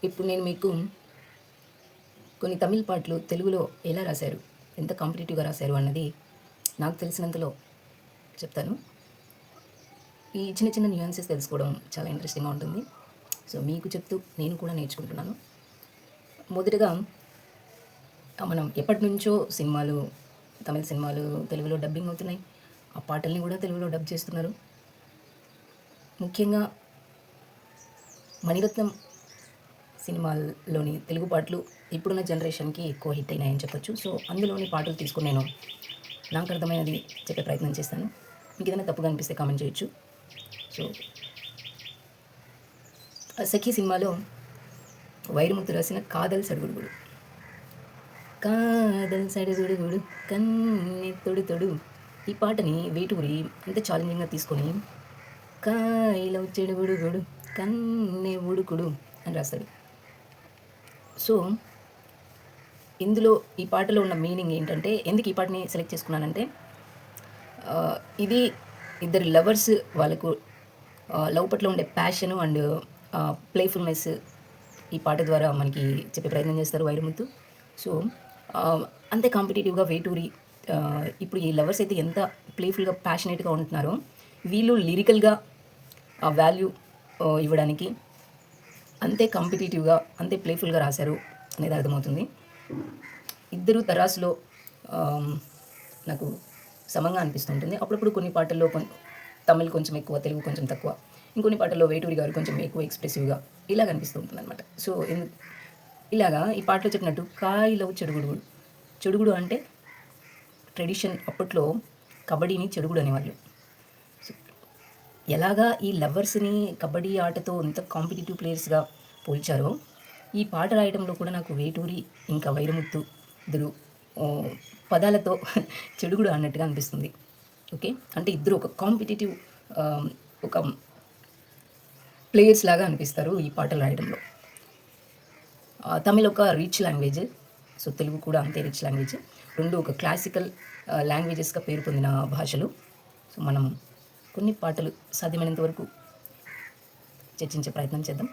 ఇప్పుడు నేను మీకు కొన్ని తమిళ్ పాటలు తెలుగులో ఎలా రాశారు, ఎంత కాంపిటీటివ్‌గా రాశారు అన్నది నాకు తెలిసినంతలో చెప్తాను. ఈ చిన్న చిన్న న్యూయాన్సెస్ తెలుసుకోవడం చాలా ఇంట్రెస్టింగ్‌గా ఉంటుంది. సో, మీకు చెప్తూ నేను కూడా నేర్చుకుంటున్నాను. మొదటగా మనం ఎప్పటినుంచో సినిమాలు, తమిళ్ సినిమాలు తెలుగులో డబ్బింగ్ అవుతున్నాయి. ఆ పాటల్ని కూడా తెలుగులో డబ్ చేస్తున్నారు. ముఖ్యంగా 'మణిరత్నం' సినిమాల్లోని తెలుగు పాటలు ఇప్పుడున్న జనరేషన్‌కి ఎక్కువ హిట్ అయినాయని చెప్పొచ్చు. సో, అందులోని పాటలు తీసుకొని నేను నాకు అర్థమైనది చెప్పే ప్రయత్నం చేస్తాను. మీకు ఏదైనా తప్పుగా అనిపిస్తే కామెంట్ చేయొచ్చు. సో, 'సఖి' సినిమాలో వైరముత్తు రాసిన 'కాదల్ సడుగుడుగుడు', కాదల్ సడుగుడుగుడు కన్నె తొడు తొడు, ఈ పాటని వేటూరి అంత ఛాలెంజింగ్‌గా తీసుకొని కాయిలో చెడుగుడుగుడు కన్నె ఉడుకుడు అని రాస్తాడు. సో, ఇందులో ఈ పాటలో ఉన్న మీనింగ్ ఏంటంటే, ఎందుకు ఈ పాటని సెలెక్ట్ చేసుకున్నానంటే, ఇది ఇద్దరు లవర్స్ వాళ్ళకు లవ్ పట్ల ఉండే ప్యాషను అండ్ ప్లేఫుల్‌నెస్ ఈ పాట ద్వారా మనకి చెప్పే ప్రయత్నం చేస్తారు వైరముత్తు. సో, అంతే కాంపిటీటివ్‌గా వేటూరి ఇప్పుడు ఈ లవర్స్ అయితే ఎంత ప్లేఫుల్‌గా, ప్యాషనేట్‌గా ఉంటున్నారో, వీళ్ళు లిరికల్‌గా ఆ వాల్యూ ఇవ్వడానికి అంతే కాంపిటీటివ్‌గా, అంతే ప్లేఫుల్‌గా రాశారు అనేది అర్థమవుతుంది. ఇద్దరు తరాసులో నాకు సమంగా అనిపిస్తుంటుంది. అప్పుడప్పుడు కొన్ని పాటల్లో తమిళ్ కొంచెం ఎక్కువ, తెలుగు కొంచెం తక్కువ. ఇంకొన్ని పాటల్లో వేటూరి గారు కొంచెం ఎక్కువ ఎక్స్‌ప్రెసివ్‌గా ఇలా కనిపిస్తూ ఉంటుందన్నమాట. సో, ఇలాగా ఈ పాటలో చెప్పినట్టు కాయిలవ్ చెడుగుడు. చెడుగుడు అంటే ట్రెడిషన్ అప్పట్లో కబడ్డీని చెడుగుడు అనేవాళ్ళు. సో, ఎలాగా ఈ లవర్స్‌ని కబడ్డీ ఆటతో ఎంత కాంపిటీటివ్ ప్లేయర్స్‌గా పోల్చారో, ఈ పాట రాయడంలో కూడా నాకు వేటూరి ఇంకా వైరముత్తు ఇద్దరు పదాలతో చెడుగుడు అన్నట్టుగా అనిపిస్తుంది. ఓకే. అంటే ఇద్దరు ఒక కాంపిటీటివ్ ఒక ప్లేయర్స్ లాగా అనిపిస్తారు ఈ పాటలు రాయడంలో. తమిళ్ ఒక రిచ్ లాంగ్వేజ్. సో, తెలుగు కూడా అంతే రిచ్ లాంగ్వేజ్. 2 ఒక క్లాసికల్ లాంగ్వేజెస్‌గా పేరు పొందిన భాషలు. సో, మనం కొన్ని పాటలు సాధ్యమైనంత వరకు చర్చించే ప్రయత్నం చేద్దాం.